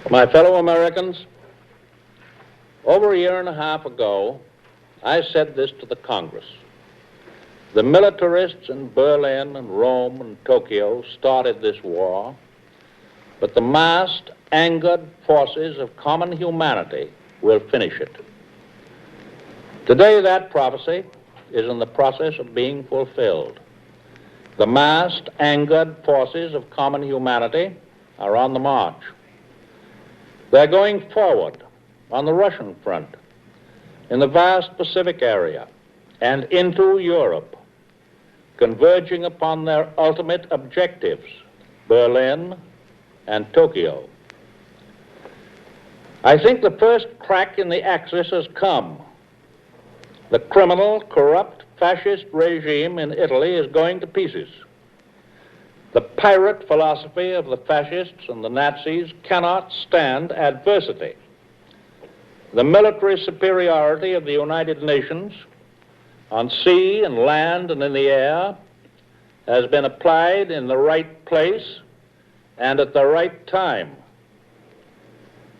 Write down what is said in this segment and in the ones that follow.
My fellow Americans, over a year and a half ago, I said this to the Congress. The militarists in Berlin and Rome and Tokyo started this war, but the massed, angered forces of common humanity will finish it. Today, that prophecy is in the process of being fulfilled. The massed, angered forces of common humanity are on the march. They're going forward on the Russian front, in the vast Pacific area, and into Europe, converging upon their ultimate objectives, Berlin and Tokyo. I think the first crack in the axis has come. The criminal, corrupt, fascist regime in Italy is going to pieces. The pirate philosophy of the fascists and the Nazis cannot stand adversity. The military superiority of the United Nations on sea and land and in the air has been applied in the right place and at the right time.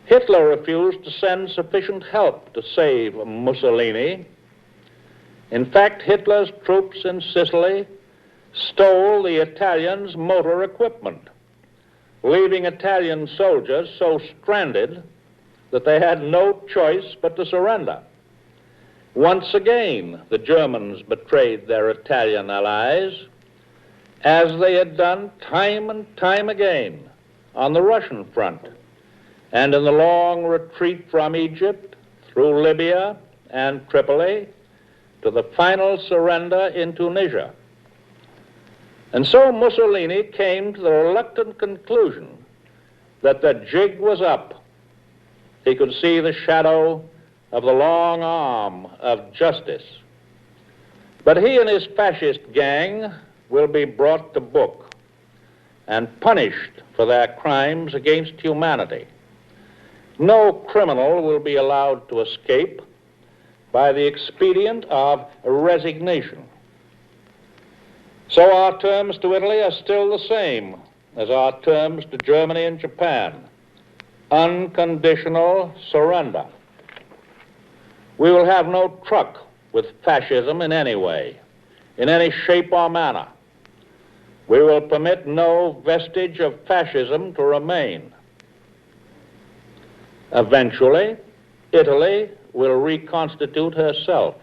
Hitler refused to send sufficient help to save Mussolini. In fact, Hitler's troops in Sicily stole the Italians' motor equipment, leaving Italian soldiers so stranded that they had no choice but to surrender. Once again, the Germans betrayed their Italian allies, as they had done time and time again on the Russian front, and in the long retreat from Egypt through Libya and Tripoli to the final surrender in Tunisia. And so Mussolini came to the reluctant conclusion that the jig was up. He could see the shadow of the long arm of justice. But he and his fascist gang will be brought to book and punished for their crimes against humanity. No criminal will be allowed to escape by the expedient of resignation. So our terms to Italy are still the same as our terms to Germany and Japan: unconditional surrender. We will have no truck with fascism in any way, in any shape or manner. We will permit no vestige of fascism to remain. Eventually, Italy will reconstitute herself.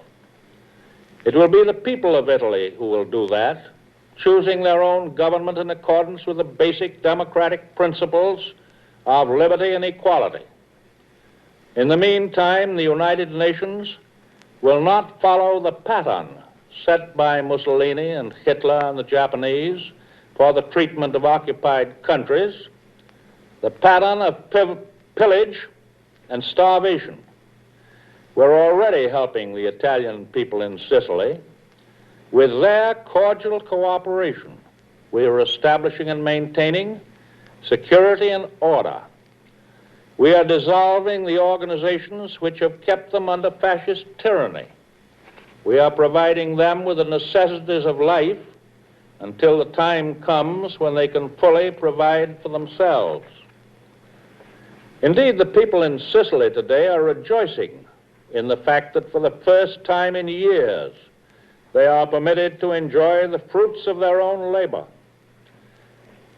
It will be the people of Italy who will do that, choosing their own government in accordance with the basic democratic principles of liberty and equality. In the meantime, the United Nations will not follow the pattern set by Mussolini and Hitler and the Japanese for the treatment of occupied countries, the pattern of pillage and starvation. We're already helping the Italian people in Sicily. With their cordial cooperation, we are establishing and maintaining security and order. We are dissolving the organizations which have kept them under fascist tyranny. We are providing them with the necessities of life until the time comes when they can fully provide for themselves. Indeed, the people in Sicily today are rejoicing in the fact that for the first time in years, they are permitted to enjoy the fruits of their own labor.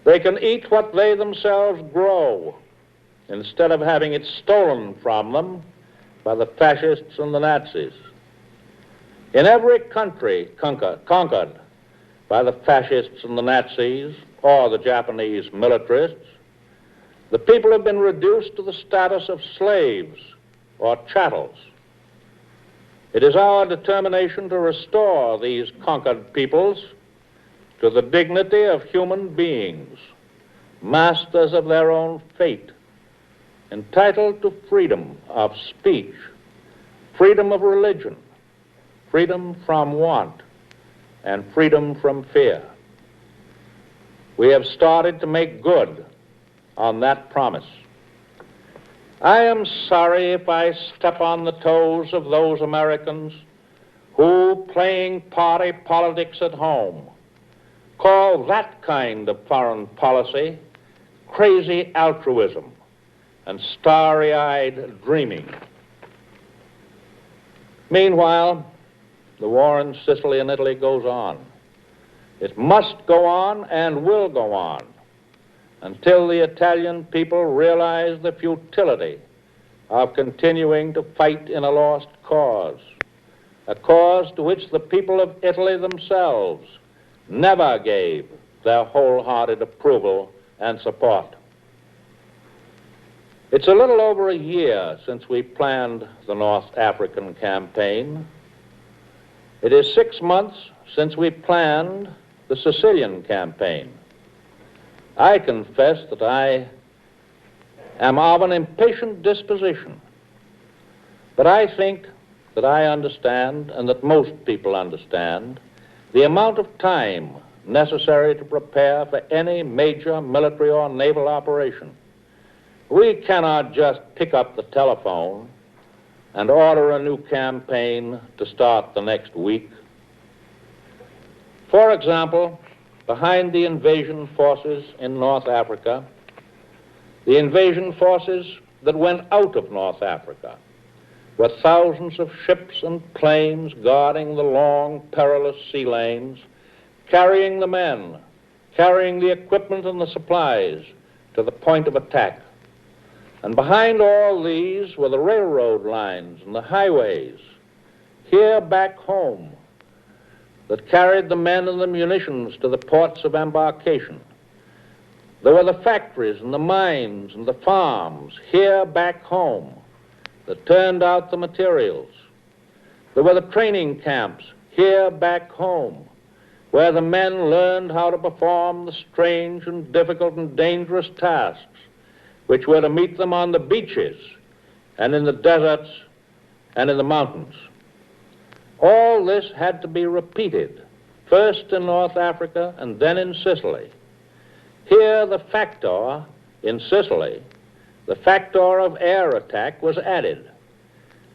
They can eat what they themselves grow instead of having it stolen from them by the fascists and the Nazis. In every country conquered by the fascists and the Nazis or the Japanese militarists, the people have been reduced to the status of slaves or chattels. It is our determination to restore these conquered peoples to the dignity of human beings, masters of their own fate, entitled to freedom of speech, freedom of religion, freedom from want, and freedom from fear. We have started to make good on that promise. I am sorry if I step on the toes of those Americans who, playing party politics at home, call that kind of foreign policy crazy altruism and starry-eyed dreaming. Meanwhile, the war in Sicily and Italy goes on. It must go on and will go on until the Italian people realize the futility of continuing to fight in a lost cause, a cause to which the people of Italy themselves never gave their wholehearted approval and support. It's a little over a year since we planned the North African campaign. It is 6 months since we planned the Sicilian campaign. I confess that I am of an impatient disposition, but I think that I understand, and that most people understand, the amount of time necessary to prepare for any major military or naval operation. We cannot just pick up the telephone and order a new campaign to start the next week. For example, behind the invasion forces in North Africa, the invasion forces that went out of North Africa, were thousands of ships and planes guarding the long, perilous sea lanes, carrying the men, carrying the equipment and the supplies to the point of attack. And behind all these were the railroad lines and the highways, here back home, that carried the men and the munitions to the ports of embarkation. There were the factories and the mines and the farms, here back home, that turned out the materials. There were the training camps, here back home, where the men learned how to perform the strange and difficult and dangerous tasks which were to meet them on the beaches and in the deserts and in the mountains. All this had to be repeated, first in North Africa and then in Sicily. Here the factor in Sicily, the factor of air attack, was added,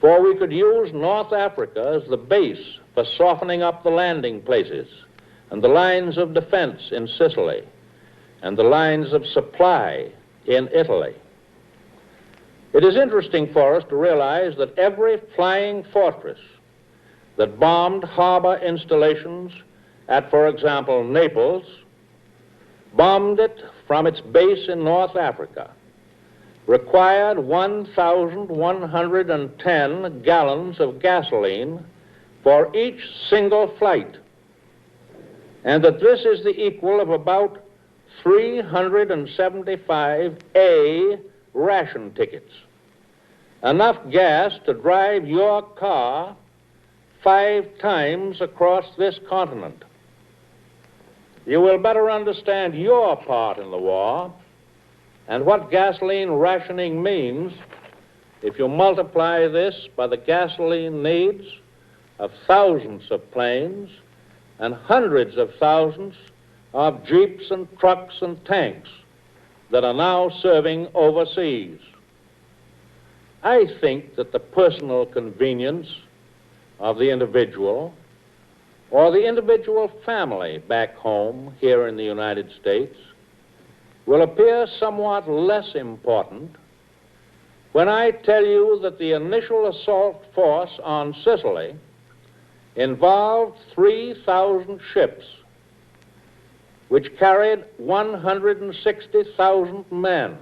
for we could use North Africa as the base for softening up the landing places and the lines of defense in Sicily and the lines of supply in Italy. It is interesting for us to realize that every flying fortress that bombed harbor installations at, for example, Naples, bombed it from its base in North Africa, required 1,110 gallons of gasoline for each single flight, and that this is the equal of about 375 A ration tickets, enough gas to drive your car 5 times across this continent. You will better understand your part in the war and what gasoline rationing means if you multiply this by the gasoline needs of thousands of planes and hundreds of thousands of jeeps and trucks and tanks that are now serving overseas. I think that the personal convenience of the individual or the individual family back home here in the United States will appear somewhat less important when I tell you that the initial assault force on Sicily involved 3,000 ships, which carried 160,000 men,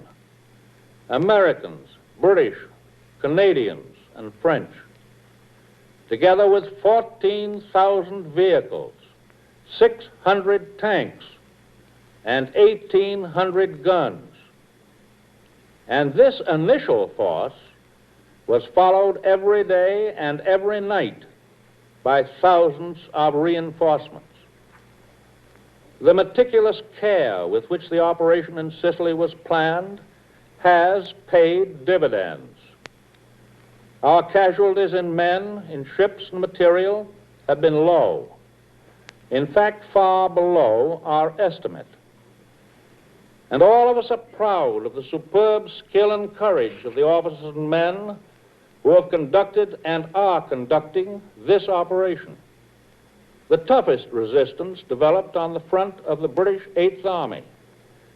Americans, British, Canadians, and French, together with 14,000 vehicles, 600 tanks, and 1,800 guns. And this initial force was followed every day and every night by thousands of reinforcements. The meticulous care with which the operation in Sicily was planned has paid dividends. Our casualties in men, in ships and material have been low. In fact, far below our estimate. And all of us are proud of the superb skill and courage of the officers and men who have conducted and are conducting this operation. The toughest resistance developed on the front of the British 8th Army,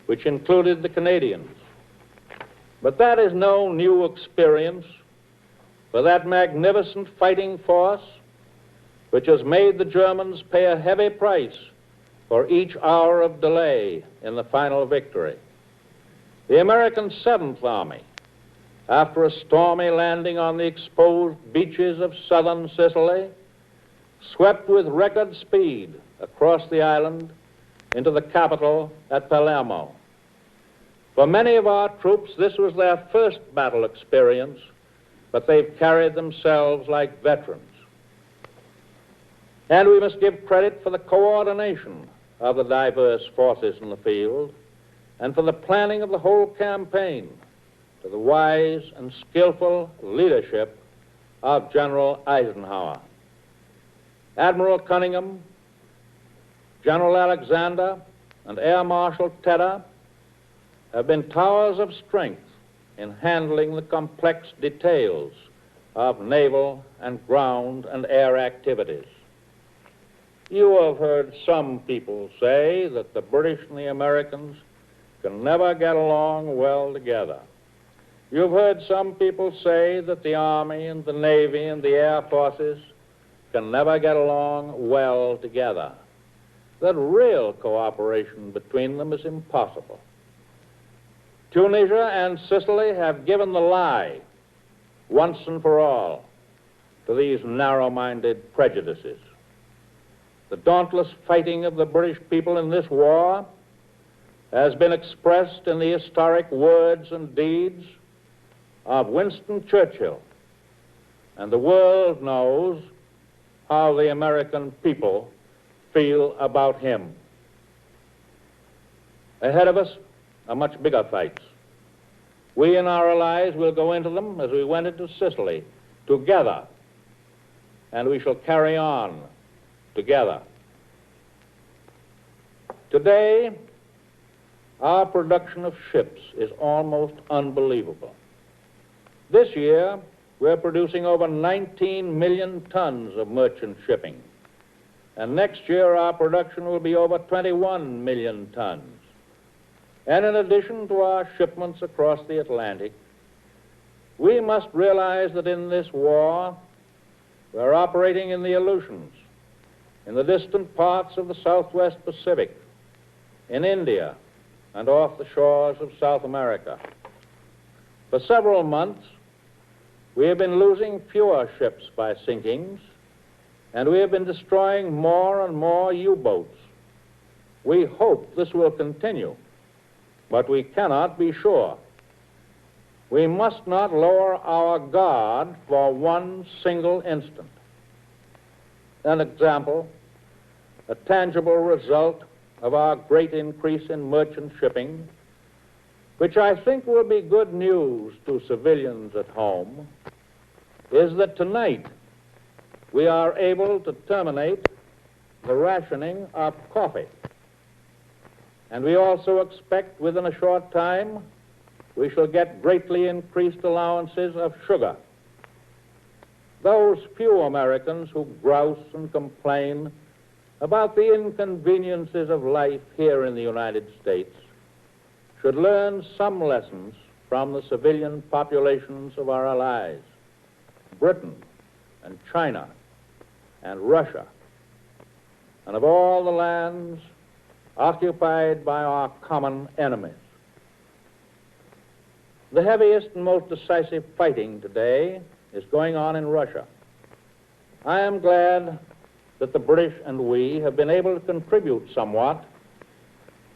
which included the Canadians. But that is no new experience for that magnificent fighting force which has made the Germans pay a heavy price for each hour of delay in the final victory. The American Seventh Army, after a stormy landing on the exposed beaches of southern Sicily, swept with record speed across the island into the capital at Palermo. For many of our troops, this was their first battle experience, but they've carried themselves like veterans. And we must give credit for the coordination of the diverse forces in the field and for the planning of the whole campaign to the wise and skillful leadership of General Eisenhower. Admiral Cunningham, General Alexander, and Air Marshal Tedder have been towers of strength in handling the complex details of naval and ground and air activities. You have heard some people say that the British and the Americans can never get along well together. You've heard some people say that the Army and the Navy and the Air Forces can never get along well together, that real cooperation between them is impossible. Tunisia and Sicily have given the lie once and for all to these narrow-minded prejudices. The dauntless fighting of the British people in this war has been expressed in the historic words and deeds of Winston Churchill, and the world knows how the American people feel about him. Ahead of us are much bigger fights. We and our allies will go into them as we went into Sicily, together, and we shall carry on together. Today, our production of ships is almost unbelievable. This year, we're producing over 19 million tons of merchant shipping, and next year our production will be over 21 million tons. And in addition to our shipments across the Atlantic, we must realize that in this war, we're operating in the Aleutians, in the distant parts of the Southwest Pacific, in India, and off the shores of South America. For several months, we have been losing fewer ships by sinkings, and we have been destroying more and more U-boats. We hope this will continue, but we cannot be sure. We must not lower our guard for one single instant. An example, a tangible result of our great increase in merchant shipping, which I think will be good news to civilians at home, is that tonight we are able to terminate the rationing of coffee. And we also expect within a short time we shall get greatly increased allowances of sugar. Those few Americans who grouse and complain about the inconveniences of life here in the United States should learn some lessons from the civilian populations of our allies, Britain and China and Russia, and of all the lands occupied by our common enemies. The heaviest and most decisive fighting today is going on in Russia. I am glad that the British and we have been able to contribute somewhat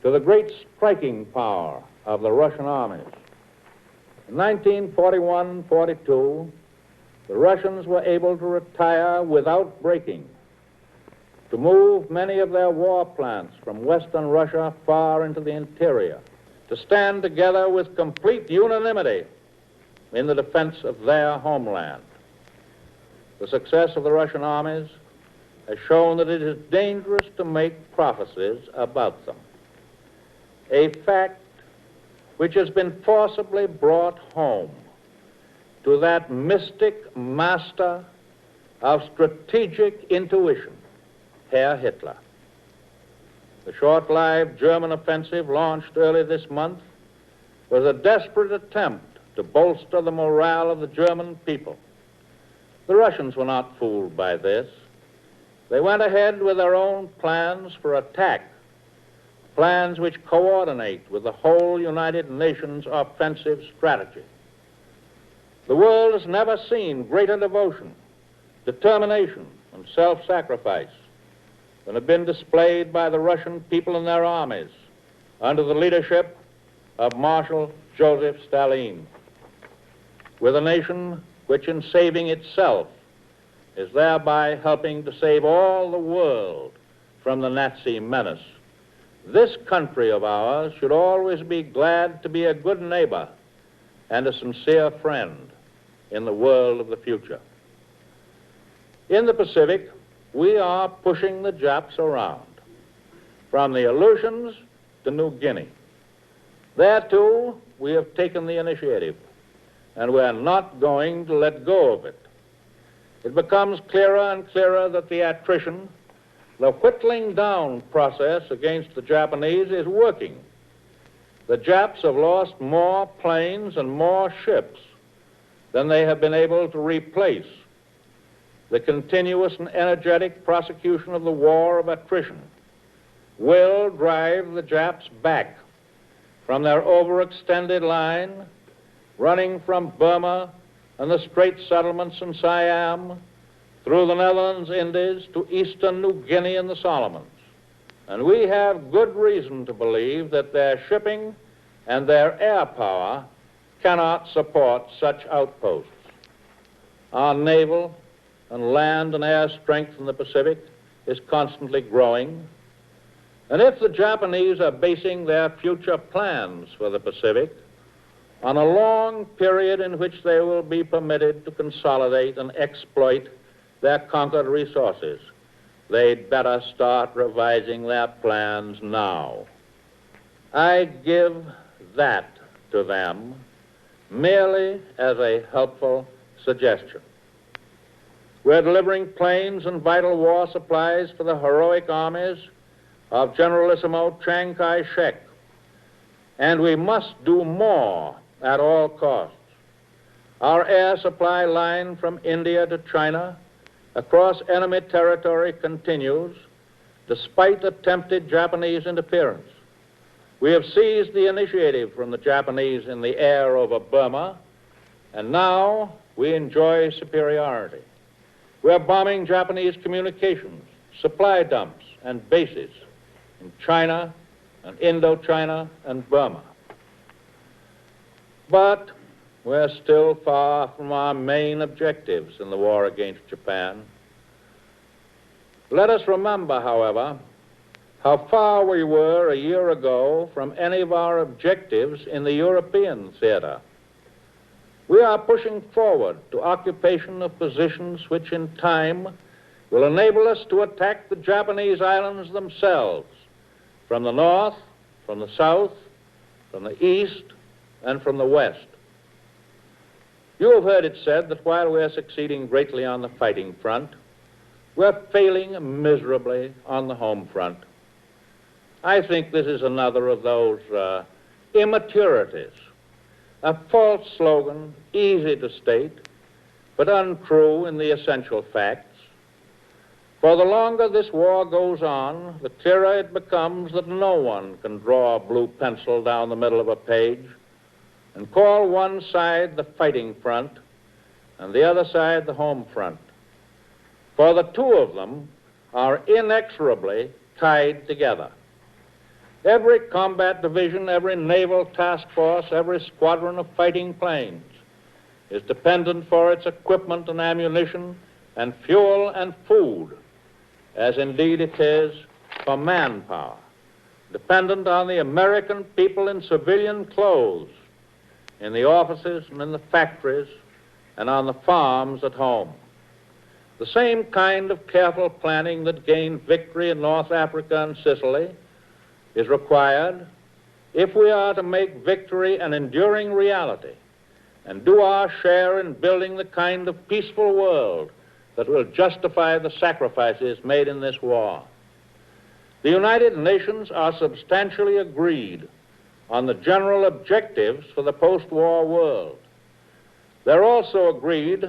to the great striking power of the Russian armies. In 1941-42, the Russians were able to retire without breaking, to move many of their war plants from western Russia far into the interior, to stand together with complete unanimity in the defense of their homeland. The success of the Russian armies has shown that it is dangerous to make prophecies about them, a fact which has been forcibly brought home to that mystic master of strategic intuition, Herr Hitler. The short-lived German offensive launched early this month was a desperate attempt to bolster the morale of the German people. The Russians were not fooled by this. They went ahead with their own plans for attack, plans which coordinate with the whole United Nations offensive strategy. The world has never seen greater devotion, determination, and self-sacrifice than have been displayed by the Russian people and their armies under the leadership of Marshal Joseph Stalin, with a nation which in saving itself is thereby helping to save all the world from the Nazi menace. This country of ours should always be glad to be a good neighbor and a sincere friend in the world of the future. In the Pacific, we are pushing the Japs around, from the Aleutians to New Guinea. There, too, we have taken the initiative, and we are not going to let go of it. It becomes clearer and clearer that the attrition, the whittling down process against the Japanese is working. The Japs have lost more planes and more ships than they have been able to replace. The continuous and energetic prosecution of the war of attrition will drive the Japs back from their overextended line running from Burma and the Strait settlements in Siam through the Netherlands, Indies, to eastern New Guinea and the Solomons. And we have good reason to believe that their shipping and their air power cannot support such outposts. Our naval and land and air strength in the Pacific is constantly growing. And if the Japanese are basing their future plans for the Pacific on a long period in which they will be permitted to consolidate and exploit their conquered resources, they'd better start revising their plans now. I give that to them merely as a helpful suggestion. We're delivering planes and vital war supplies for the heroic armies of Generalissimo Chiang Kai-shek, and we must do more at all costs. Our air supply line from India to China across enemy territory continues despite attempted Japanese interference. We have seized the initiative from the Japanese in the air over Burma, and now we enjoy superiority. We are bombing Japanese communications, supply dumps, and bases in China and Indochina and Burma. But we're still far from our main objectives in the war against Japan. Let us remember, however, how far we were a year ago from any of our objectives in the European theater. We are pushing forward to occupation of positions which in time will enable us to attack the Japanese islands themselves from the north, from the south, from the east, and from the west. You have heard it said that while we're succeeding greatly on the fighting front, we're failing miserably on the home front. I think this is another of those immaturities, a false slogan, easy to state, but untrue in the essential facts. For the longer this war goes on, the clearer it becomes that no one can draw a blue pencil down the middle of a page and call one side the fighting front and the other side the home front. For the two of them are inexorably tied together. Every combat division, every naval task force, every squadron of fighting planes is dependent for its equipment and ammunition and fuel and food, as indeed it is for manpower, dependent on the American people in civilian clothes, in the offices and in the factories, and on the farms at home. The same kind of careful planning that gained victory in North Africa and Sicily is required if we are to make victory an enduring reality and do our share in building the kind of peaceful world that will justify the sacrifices made in this war. The United Nations are substantially agreed on the general objectives for the post-war world. They're also agreed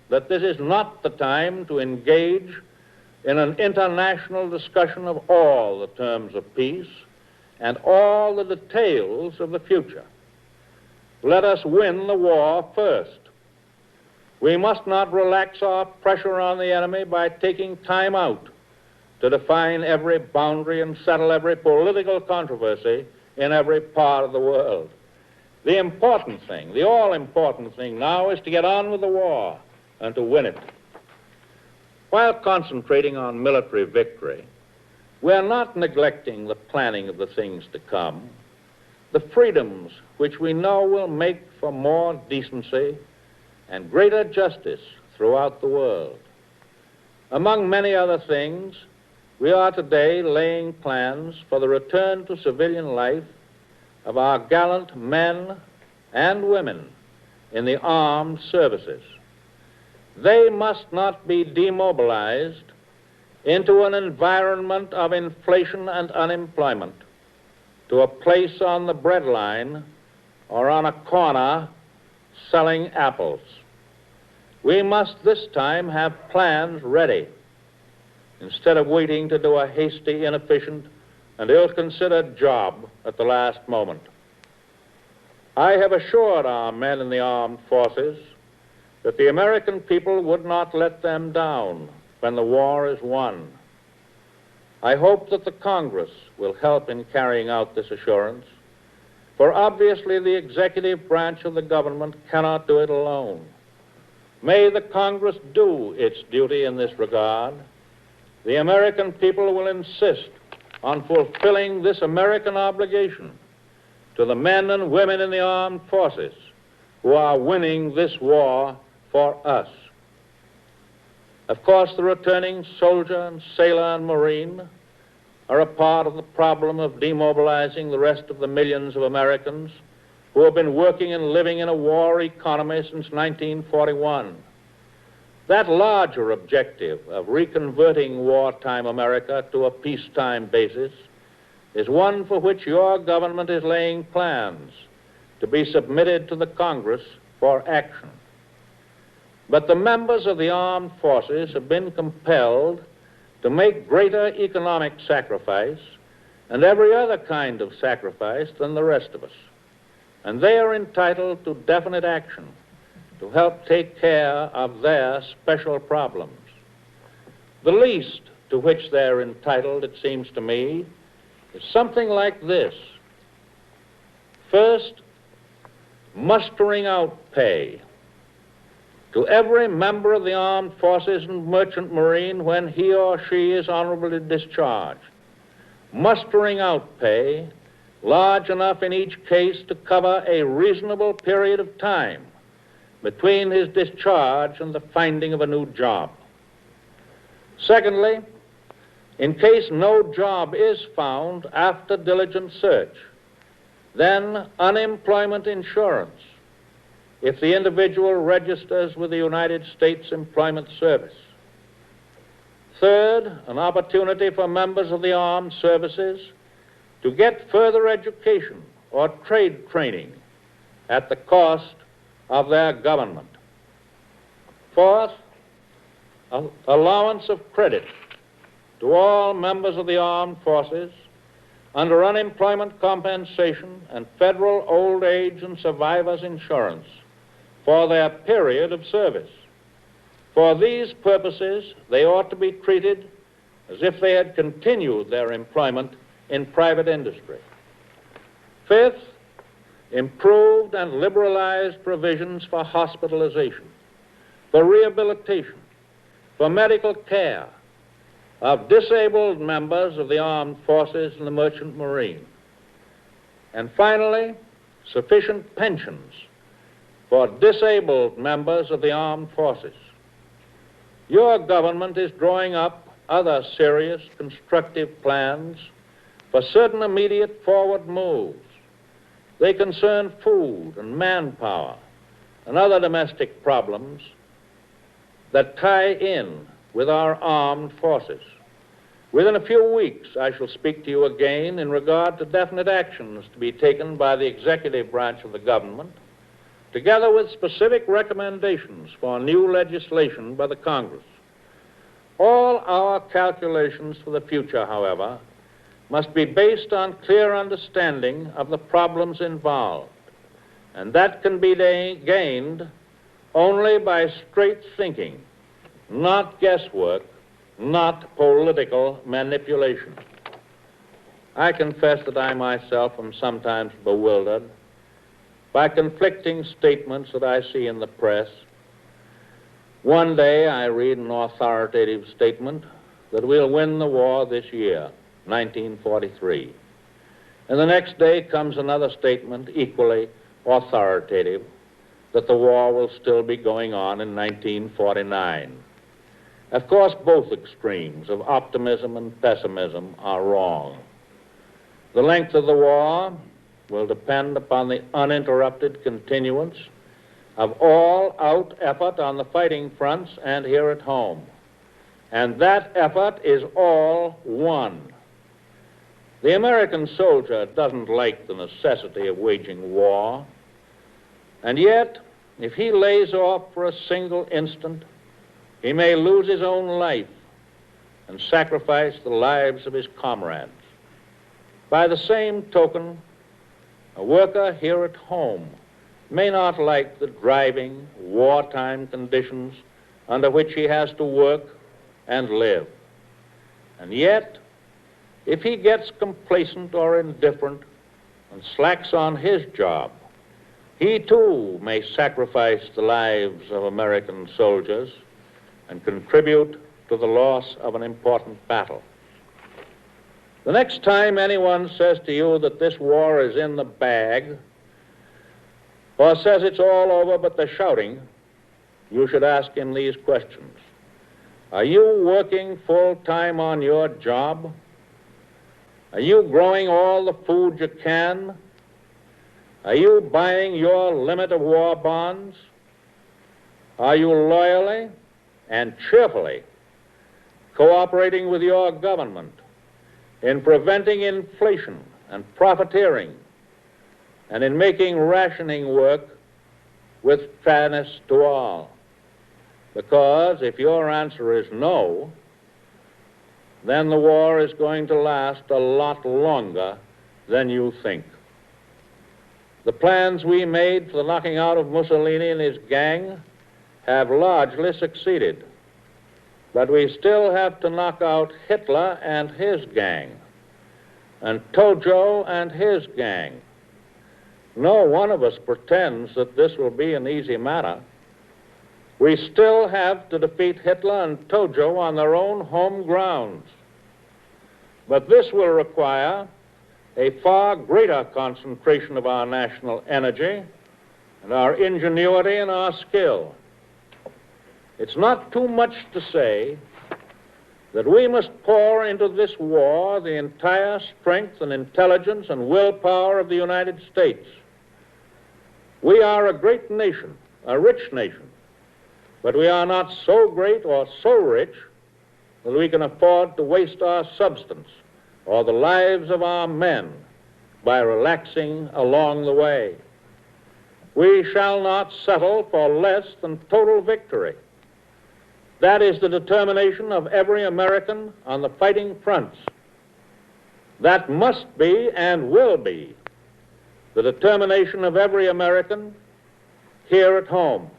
that this is not the time to engage in an international discussion of all the terms of peace and all the details of the future. Let us win the war first. We must not relax our pressure on the enemy by taking time out to define every boundary and settle every political controversy in every part of the world. The important thing, the all-important thing now is to get on with the war and to win it. While concentrating on military victory, we are not neglecting the planning of the things to come, the freedoms which we know will make for more decency and greater justice throughout the world. Among many other things, we are today laying plans for the return to civilian life of our gallant men and women in the armed services. They must not be demobilized into an environment of inflation and unemployment, to a place on the breadline or on a corner selling apples. We must this time have plans ready, instead of waiting to do a hasty, inefficient, and ill-considered job at the last moment. I have assured our men in the armed forces that the American people would not let them down when the war is won. I hope that the Congress will help in carrying out this assurance, for obviously the executive branch of the government cannot do it alone. May the Congress do its duty in this regard. The American people will insist on fulfilling this American obligation to the men and women in the armed forces who are winning this war for us. Of course, the returning soldier and sailor and Marine are a part of the problem of demobilizing the rest of the millions of Americans who have been working and living in a war economy since 1941. That larger objective of reconverting wartime America to a peacetime basis is one for which your government is laying plans to be submitted to the Congress for action. But the members of the armed forces have been compelled to make greater economic sacrifice and every other kind of sacrifice than the rest of us. And they are entitled to definite action to help take care of their special problems. The least to which they're entitled, it seems to me, is something like this. First, mustering out pay to every member of the armed forces and merchant marine when he or she is honorably discharged. Mustering out pay large enough in each case to cover a reasonable period of time between his discharge and the finding of a new job. Secondly, in case no job is found after diligent search, then unemployment insurance if the individual registers with the United States Employment Service. Third, an opportunity for members of the armed services to get further education or trade training at the cost of their government. Fourth, allowance of credit to all members of the armed forces under unemployment compensation and federal old age and survivors insurance for their period of service. For these purposes, they ought to be treated as if they had continued their employment in private industry. Fifth, improved and liberalized provisions for hospitalization, for rehabilitation, for medical care of disabled members of the armed forces and the merchant marine. And finally, sufficient pensions for disabled members of the armed forces. Your government is drawing up other serious, constructive plans for certain immediate forward moves. They concern food and manpower and other domestic problems that tie in with our armed forces. Within a few weeks, I shall speak to you again in regard to definite actions to be taken by the executive branch of the government together with specific recommendations for new legislation by the Congress. All our calculations for the future, however, must be based on clear understanding of the problems involved, and that can be gained only by straight thinking, not guesswork, not political manipulation. I confess that I myself am sometimes bewildered by conflicting statements that I see in the press. One day I read an authoritative statement that we'll win the war this year, 1943. And the next day comes another statement, equally authoritative, that the war will still be going on in 1949. Of course, both extremes of optimism and pessimism are wrong. The length of the war will depend upon the uninterrupted continuance of all-out effort on the fighting fronts and here at home. And that effort is all one. The American soldier doesn't like the necessity of waging war, and yet, if he lays off for a single instant, he may lose his own life and sacrifice the lives of his comrades. By the same token, a worker here at home may not like the driving, wartime conditions under which he has to work and live. And yet, if he gets complacent or indifferent and slacks on his job, he too may sacrifice the lives of American soldiers and contribute to the loss of an important battle. The next time anyone says to you that this war is in the bag, or says it's all over but they're shouting, you should ask him these questions. Are you working full-time on your job? Are you growing all the food you can? Are you buying your limit of war bonds? Are you loyally and cheerfully cooperating with your government in preventing inflation and profiteering and in making rationing work with fairness to all? Because if your answer is no, then the war is going to last a lot longer than you think. The plans we made for the knocking out of Mussolini and his gang have largely succeeded, but we still have to knock out Hitler and his gang, and Tojo and his gang. No one of us pretends that this will be an easy matter. We still have to defeat Hitler and Tojo on their own home grounds. But this will require a far greater concentration of our national energy and our ingenuity and our skill. It's not too much to say that we must pour into this war the entire strength and intelligence and willpower of the United States. We are a great nation, a rich nation, but we are not so great or so rich that we can afford to waste our substance or the lives of our men by relaxing along the way. We shall not settle for less than total victory. That is the determination of every American on the fighting fronts. That must be and will be the determination of every American here at home.